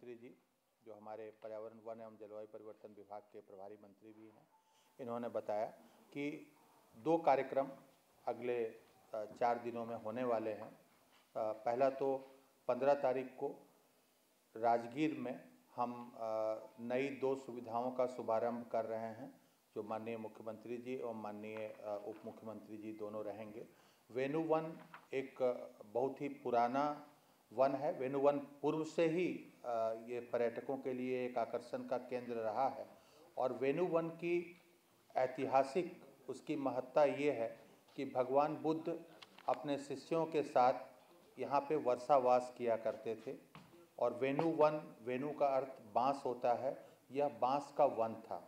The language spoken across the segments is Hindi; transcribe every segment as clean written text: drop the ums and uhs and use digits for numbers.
मंत्री जी, जो हमारे पर्यावरण वन एवं जलवायु परिवर्तन विभाग के प्रभारी मंत्री भी हैं, इन्होंने बताया कि 2 कार्यक्रम अगले 4 दिनों में होने वाले हैं। पहला तो 15 तारीख को राजगीर में हम नई 2 सुविधाओं का शुभारंभ कर रहे हैं, जो माननीय मुख्यमंत्री जी और माननीय उप मुख्यमंत्री जी दोनों रहेंगे। वेणु वन एक बहुत ही पुराना वन है। वेणु वन पूर्व से ही ये पर्यटकों के लिए एक आकर्षण का केंद्र रहा है और वेणु वन की ऐतिहासिक उसकी महत्ता ये है कि भगवान बुद्ध अपने शिष्यों के साथ यहाँ पे वर्षावास किया करते थे और वेणु वन, वेणु का अर्थ बांस होता है, यह बांस का वन था।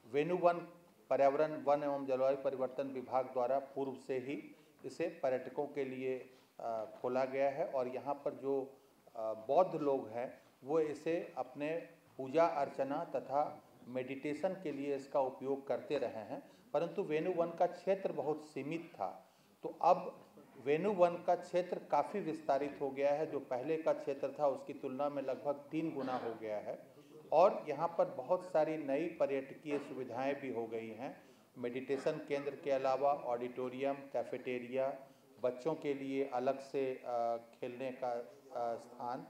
वेणु वन पर्यावरण वन एवं जलवायु परिवर्तन विभाग द्वारा पूर्व से ही इसे पर्यटकों के लिए खोला गया है और यहाँ पर जो बौद्ध लोग हैं वो इसे अपने पूजा अर्चना तथा मेडिटेशन के लिए इसका उपयोग करते रहे हैं, परंतु वेणु वन का क्षेत्र बहुत सीमित था। तो अब वेणु वन का क्षेत्र काफ़ी विस्तारित हो गया है। जो पहले का क्षेत्र था उसकी तुलना में लगभग 3 गुना हो गया है और यहाँ पर बहुत सारी नई पर्यटकीय सुविधाएं भी हो गई हैं। मेडिटेशन केंद्र के अलावा ऑडिटोरियम, कैफेटेरिया, बच्चों के लिए अलग से खेलने का स्थान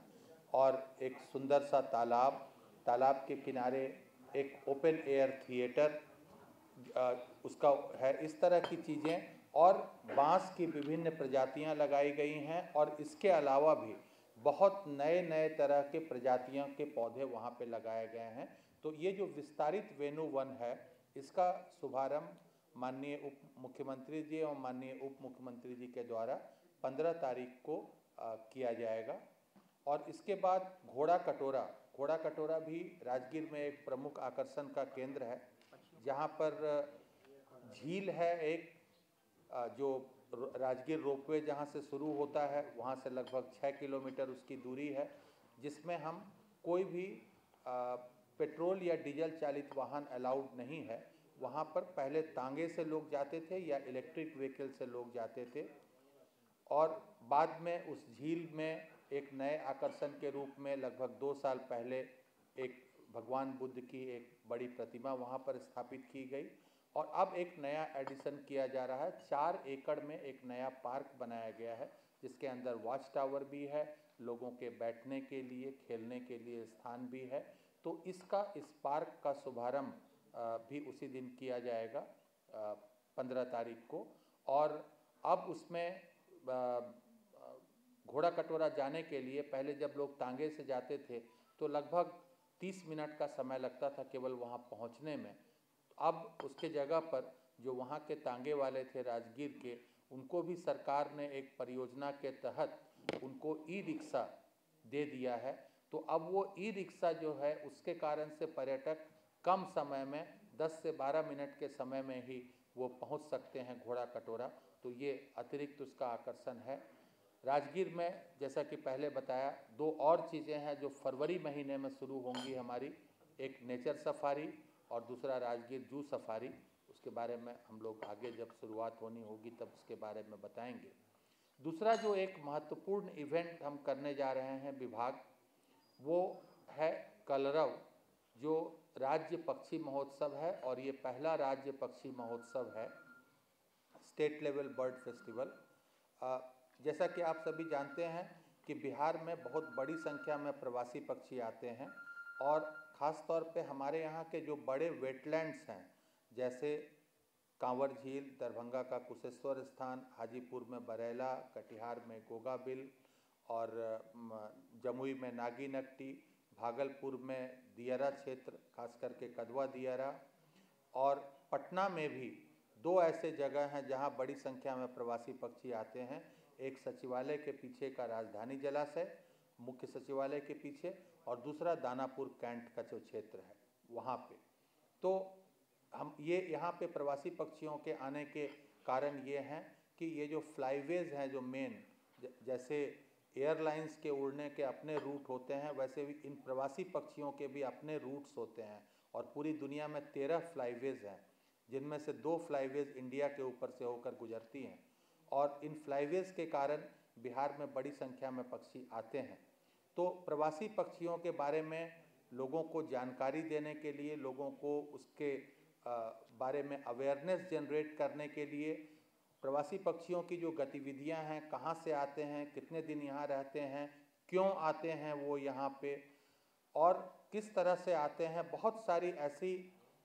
और एक सुंदर सा तालाब के किनारे एक ओपन एयर थिएटर उसका है। इस तरह की चीज़ें और बांस की विभिन्न प्रजातियां लगाई गई हैं और इसके अलावा भी बहुत नए नए तरह के प्रजातियों के पौधे वहाँ पे लगाए गए हैं। तो ये जो विस्तारित वेणु वन है, इसका शुभारंभ माननीय उप मुख्यमंत्री जी और माननीय उप मुख्यमंत्री जी के द्वारा 15 तारीख को किया जाएगा। और इसके बाद घोड़ा कटोरा भी राजगीर में एक प्रमुख आकर्षण का केंद्र है, जहाँ पर झील है एक, जो राजगीर रोपवे जहाँ से शुरू होता है वहाँ से लगभग 6 किलोमीटर उसकी दूरी है, जिसमें हम कोई भी पेट्रोल या डीजल चालित वाहन अलाउड नहीं है। वहाँ पर पहले तांगे से लोग जाते थे या इलेक्ट्रिक व्हीकल से लोग जाते थे और बाद में उस झील में एक नए आकर्षण के रूप में लगभग 2 साल पहले एक भगवान बुद्ध की एक बड़ी प्रतिमा वहाँ पर स्थापित की गई और अब एक नया एडिशन किया जा रहा है। 4 एकड़ में एक नया पार्क बनाया गया है, जिसके अंदर वॉच टावर भी है, लोगों के बैठने के लिए, खेलने के लिए स्थान भी है। तो इस पार्क का शुभारंभ भी उसी दिन किया जाएगा 15 तारीख को। और अब उसमें घोड़ा कटोरा जाने के लिए पहले जब लोग तांगे से जाते थे तो लगभग 30 मिनट का समय लगता था केवल वहाँ पहुँचने में। अब उसके जगह पर जो वहाँ के तांगे वाले थे राजगीर के, उनको भी सरकार ने एक परियोजना के तहत उनको ई-रिक्शा दे दिया है। तो अब वो ई-रिक्शा जो है उसके कारण से पर्यटक कम समय में 10 से 12 मिनट के समय में ही वो पहुँच सकते हैं घोड़ा कटोरा। तो ये अतिरिक्त उसका आकर्षण है। राजगीर में जैसा कि पहले बताया 2 और चीज़ें हैं जो फरवरी महीने में शुरू होंगी हमारी, एक नेचर सफारी और दूसरा राजगीर जू सफारी। उसके बारे में हम लोग आगे जब शुरुआत होनी होगी तब उसके बारे में बताएंगे। दूसरा जो एक महत्वपूर्ण इवेंट हम करने जा रहे हैं विभाग, वो है कलरव, जो राज्य पक्षी महोत्सव है और ये पहला राज्य पक्षी महोत्सव है, स्टेट लेवल बर्ड फेस्टिवल। जैसा कि आप सभी जानते हैं कि बिहार में बहुत बड़ी संख्या में प्रवासी पक्षी आते हैं और ख़ास तौर पे हमारे यहाँ के जो बड़े वेटलैंड्स हैं, जैसे कांवर झील, दरभंगा का कुशेश्वर स्थान, हाजीपुर में बरैला, कटिहार में गोगाबिल और जमुई में नागीनट्टी, भागलपुर में दियारा क्षेत्र खास करके कदवा दियारा, और पटना में भी 2 ऐसे जगह हैं जहां बड़ी संख्या में प्रवासी पक्षी आते हैं। एक सचिवालय के पीछे का राजधानी जलाशय, मुख्य सचिवालय के पीछे, और दूसरा दानापुर कैंट का जो क्षेत्र है वहाँ पे। तो हम ये यहाँ पे प्रवासी पक्षियों के आने के कारण ये हैं कि ये जो फ्लाईवेज हैं जो मेन, जैसे एयरलाइंस के उड़ने के अपने रूट होते हैं, वैसे भी इन प्रवासी पक्षियों के भी अपने रूट्स होते हैं और पूरी दुनिया में 13 फ्लाईवेज हैं, जिनमें से 2 फ्लाईवेज इंडिया के ऊपर से होकर गुजरती हैं और इन फ्लाईवेज के कारण बिहार में बड़ी संख्या में पक्षी आते हैं। तो प्रवासी पक्षियों के बारे में लोगों को जानकारी देने के लिए, लोगों को उसके बारे में अवेयरनेस जनरेट करने के लिए, प्रवासी पक्षियों की जो गतिविधियां हैं, कहाँ से आते हैं, कितने दिन यहाँ रहते हैं, क्यों आते हैं वो यहाँ पे, और किस तरह से आते हैं, बहुत सारी ऐसी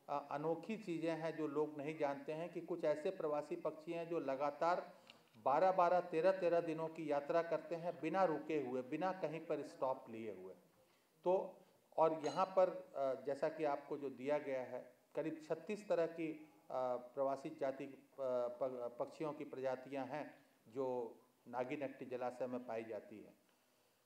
अनोखी चीज़ें हैं जो लोग नहीं जानते हैं कि कुछ ऐसे प्रवासी पक्षी हैं जो लगातार 12-12, 13-13 दिनों की यात्रा करते हैं बिना रुके हुए, बिना कहीं पर स्टॉप लिए हुए। तो और यहाँ पर जैसा कि आपको जो दिया गया है, करीब 36 तरह की प्रवासी जाति पक्षियों की प्रजातियाँ हैं जो नागी नकटी जलाशय में पाई जाती है,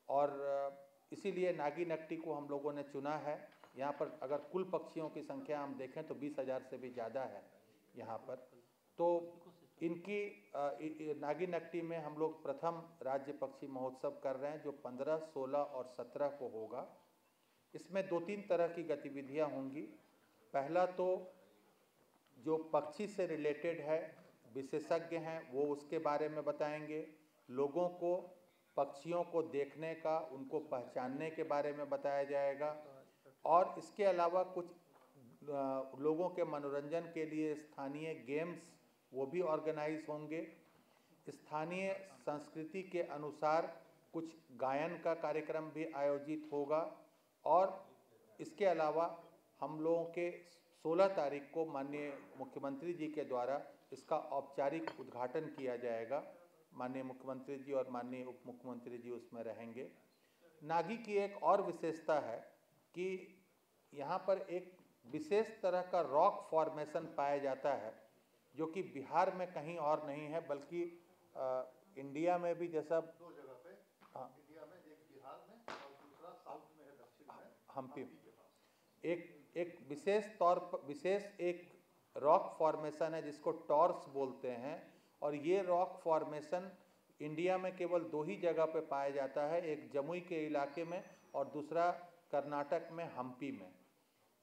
और इसीलिए नागी नकटी को हम लोगों ने चुना है। यहाँ पर अगर कुल पक्षियों की संख्या हम देखें तो 20,000 से भी ज़्यादा है यहाँ पर। तो इनकी नागी नकटी में हम लोग प्रथम राज्य पक्षी महोत्सव कर रहे हैं जो 15, 16 और 17 को होगा। इसमें 2-3 तरह की गतिविधियाँ होंगी। पहला तो जो पक्षी से रिलेटेड है, विशेषज्ञ हैं वो उसके बारे में बताएंगे, लोगों को पक्षियों को देखने का, उनको पहचानने के बारे में बताया जाएगा, और इसके अलावा कुछ लोगों के मनोरंजन के लिए स्थानीय गेम्स वो भी ऑर्गेनाइज होंगे। स्थानीय संस्कृति के अनुसार कुछ गायन का कार्यक्रम भी आयोजित होगा, और इसके अलावा हम लोगों के 16 तारीख को माननीय मुख्यमंत्री जी के द्वारा इसका औपचारिक उद्घाटन किया जाएगा। माननीय मुख्यमंत्री जी और माननीय उप मुख्यमंत्री जी उसमें रहेंगे। नागी की एक और विशेषता है कि यहाँ पर एक विशेष तरह का रॉक फॉर्मेशन पाया जाता है जो कि बिहार में कहीं और नहीं है, बल्कि इंडिया में भी, जैसा 2 जगह पे, हाँ, इंडिया में, एक बिहार में और दूसरा साउथ में है, दक्षिण में, हम्पी के पास एक विशेष तौर पर विशेष एक रॉक फॉर्मेशन है जिसको टॉर्स बोलते हैं, और ये रॉक फॉर्मेशन इंडिया में केवल 2 ही जगह पे पाया जाता है, एक जमुई के इलाके में और दूसरा कर्नाटक में हम्पी में।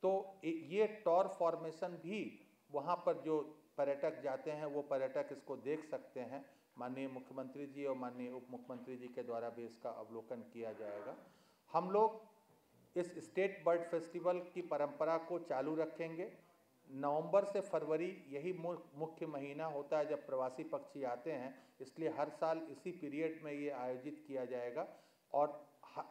तो ये टॉर फॉर्मेशन भी वहाँ पर जो पर्यटक जाते हैं वो पर्यटक इसको देख सकते हैं। माननीय मुख्यमंत्री जी और माननीय उप मुख्यमंत्री जी के द्वारा भी इसका अवलोकन किया जाएगा। हम लोग इस स्टेट बर्ड फेस्टिवल की परंपरा को चालू रखेंगे। नवंबर से फरवरी यही मुख्य महीना होता है जब प्रवासी पक्षी आते हैं, इसलिए हर साल इसी पीरियड में ये आयोजित किया जाएगा, और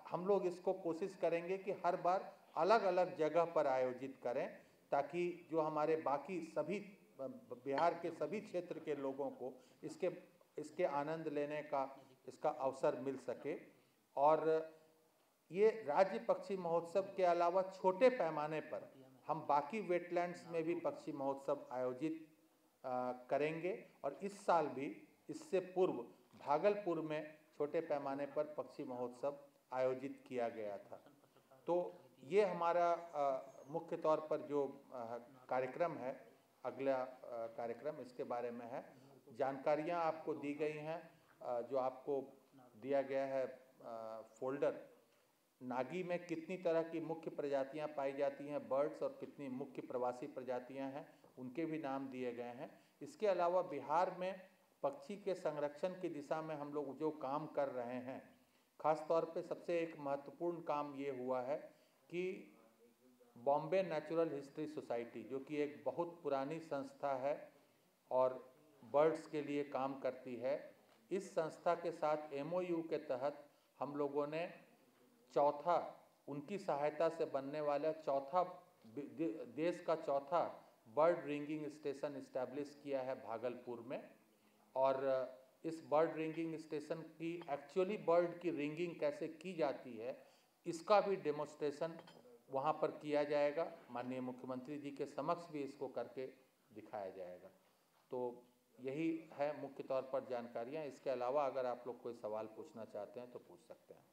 हम लोग इसको कोशिश करेंगे कि हर बार अलग अलग जगह पर आयोजित करें, ताकि जो हमारे बाकी सभी बिहार के सभी क्षेत्र के लोगों को इसके आनंद लेने का इसका अवसर मिल सके। और ये राज्य पक्षी महोत्सव के अलावा छोटे पैमाने पर हम बाकी वेटलैंड्स में भी पक्षी महोत्सव आयोजित करेंगे, और इस साल भी इससे पूर्व भागलपुर में छोटे पैमाने पर पक्षी महोत्सव आयोजित किया गया था। तो ये हमारा मुख्य तौर पर जो कार्यक्रम है, अगला कार्यक्रम इसके बारे में है। जानकारियाँ आपको दी गई हैं, जो आपको दिया गया है फोल्डर। नागी में कितनी तरह की मुख्य प्रजातियां पाई जाती हैं बर्ड्स, और कितनी मुख्य प्रवासी प्रजातियां हैं उनके भी नाम दिए गए हैं। इसके अलावा बिहार में पक्षी के संरक्षण की दिशा में हम लोग जो काम कर रहे हैं, खास तौर पे सबसे एक महत्वपूर्ण काम ये हुआ है कि बॉम्बे नेचुरल हिस्ट्री सोसाइटी, जो कि एक बहुत पुरानी संस्था है और बर्ड्स के लिए काम करती है, इस संस्था के साथ MOU के तहत हम लोगों ने उनकी सहायता से बनने वाला देश का चौथा बर्ड रिंगिंग स्टेशन इस्टेब्लिश किया है भागलपुर में। और इस बर्ड रिंगिंग स्टेशन की एक्चुअली बर्ड की रिंगिंग कैसे की जाती है इसका भी डेमोन्स्ट्रेशन वहाँ पर किया जाएगा। माननीय मुख्यमंत्री जी के समक्ष भी इसको करके दिखाया जाएगा। तो यही है मुख्य तौर पर जानकारियाँ। इसके अलावा अगर आप लोग कोई सवाल पूछना चाहते हैं तो पूछ सकते हैं।